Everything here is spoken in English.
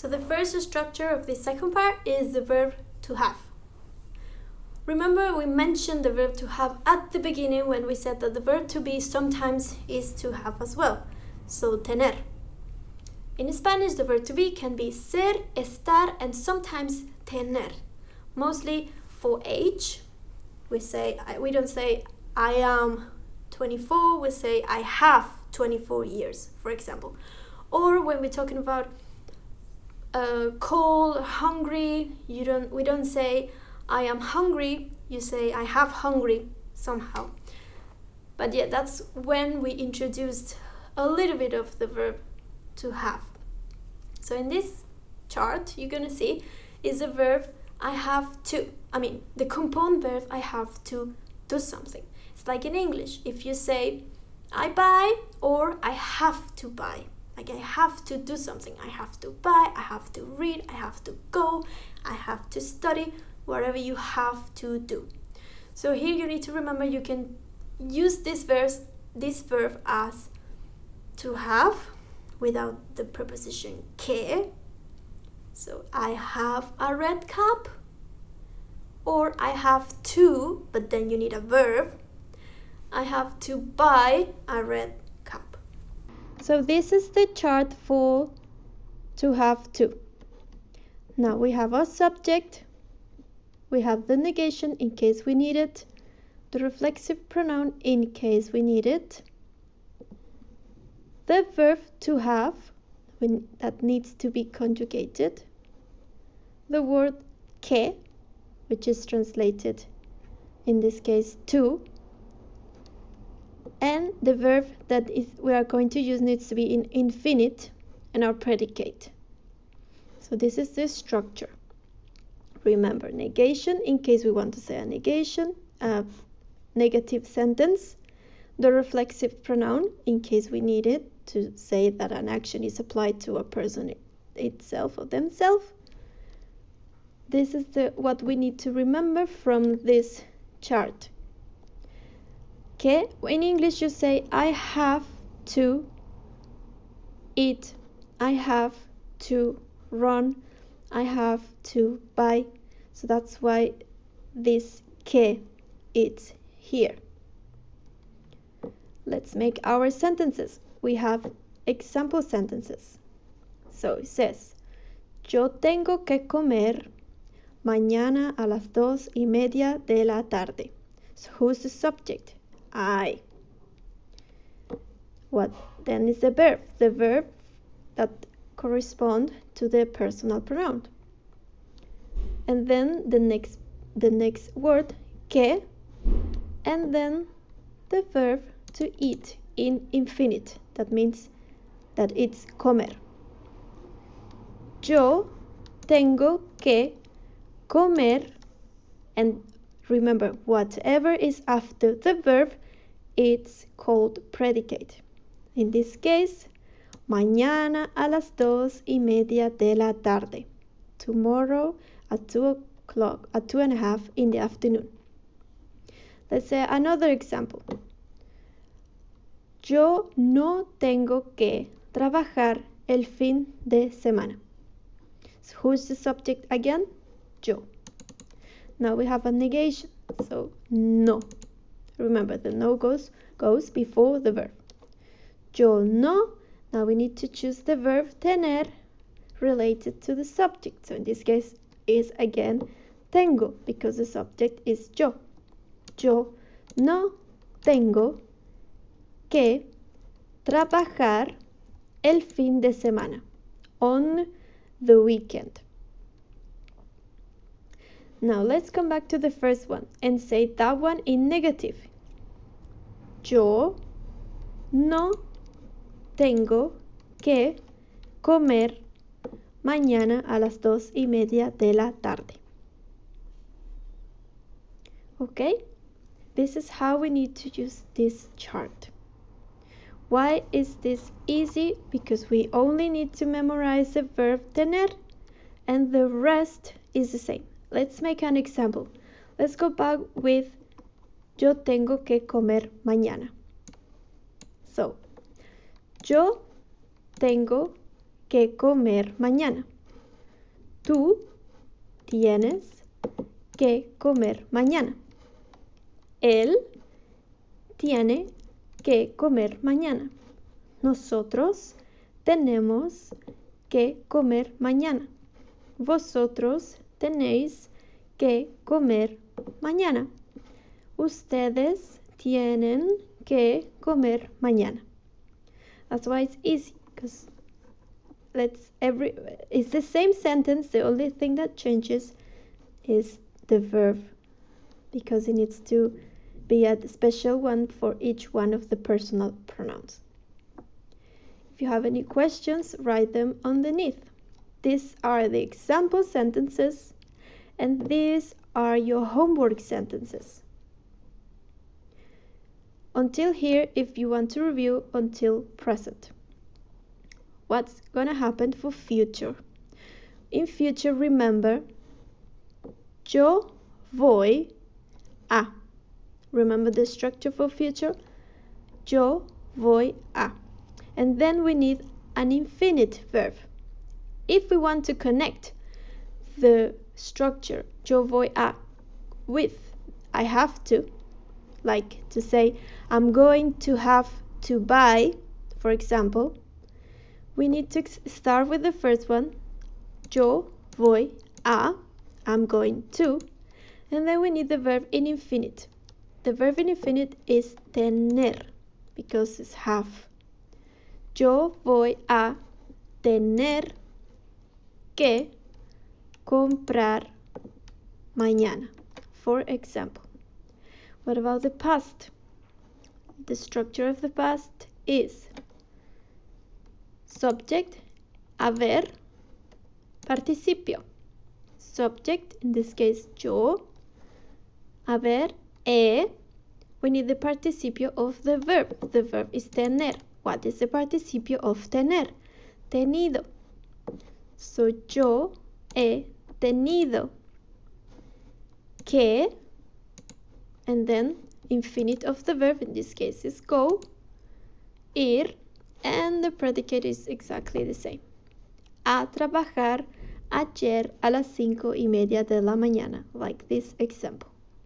So the first structure of the second part is the verb to have. Remember, we mentioned the verb to have at the beginning when we said that the verb to be sometimes is to have as well. So tener. In Spanish, the verb to be can be ser, estar, and sometimes tener. Mostly for age, we don't say I am 24, we say I have 24 years, for example. Or when we're talking about cold, hungry, we don't say I am hungry, you say I have hungry somehow. But yeah, that's when we introduced a little bit of the verb to have. So in this chart, you're gonna see is the verb I have to. The compound verb I have to do something. It's like in English, if you say I buy or I have to buy. Like I have to do something. I have to buy, I have to read, I have to go, I have to study, whatever you have to do. So here you need to remember you can use this verb as to have without the preposition que. So I have a red cup, or I have to, but then you need a verb. I have to buy a red cup. So this is the chart for to have to. Now we have our subject, we have the negation in case we need it, the reflexive pronoun in case we need it, the verb to have that needs to be conjugated, the word que, which is translated in this case to, and the verb that we are going to use needs to be in infinite and our predicate. So this is the structure. Remember, negation in case we want to say a negation, a negative sentence, the reflexive pronoun in case we need it to say that an action is applied to a person itself or themselves. This is what we need to remember from this chart. Okay, in English you say I have to eat, I have to run, I have to buy. So that's why this que is here. Let's make our sentences. We have example sentences. So it says, yo tengo que comer mañana a las 2:30 de la tarde. So who's the subject? I. What then is the verb? The verb that correspond to the personal pronoun. And then the next word, que, and then the verb to eat in infinite. That means that it's comer. Yo tengo que comer, and remember, whatever is after the verb, it's called predicate. In this case, mañana a las 2:30 de la tarde. Tomorrow at 2:00, at 2:30 in the afternoon. Let's say another example. Yo no tengo que trabajar el fin de semana. So who's the subject again? Yo. Now we have a negation. So no. Remember, the no goes before the verb. Yo no. Now we need to choose the verb tener related to the subject. So in this case is again tengo because the subject is yo. Yo no tengo que trabajar el fin de semana, on the weekend. Now let's come back to the first one and say that one in negative. Yo no tengo que comer mañana a las 2:30 de la tarde. Okay? This is how we need to use this chart. Why is this easy? Because we only need to memorize the verb tener and the rest is the same. Let's make an example. Let's go back with yo tengo que comer mañana. So, yo tengo que comer mañana. Tú tienes que comer mañana. Él tiene que comer mañana. Nosotros tenemos que comer mañana. Vosotros tenéis que comer mañana. Ustedes tienen que comer mañana. That's why it's easy, because it's the same sentence. The only thing that changes is the verb, because it needs to be a special one for each one of the personal pronouns. If you have any questions, write them underneath. These are the example sentences, and these are your homework sentences. Until here, if you want to review until present. What's gonna happen for future? In future, remember, yo voy a. Remember the structure for future? Yo voy a. And then we need an infinite verb. If we want to connect the structure yo voy a with I have to, like to say I'm going to have to buy, for example, we need to start with the first one, yo voy a, I'm going to, and then we need the verb in infinite. The verb in infinite is tener, because it's have. Yo voy a tener que comprar mañana, for example. What about the past? The structure of the past is subject, haber, participio. Subject, in this case yo, haber, we need the participio of the verb. The verb is tener. What is the participio of tener? Tenido. So yo he tenido que, and then infinite of the verb, in this case is go, ir, and the predicate is exactly the same. A trabajar ayer a las 5:30 de la mañana, like this example.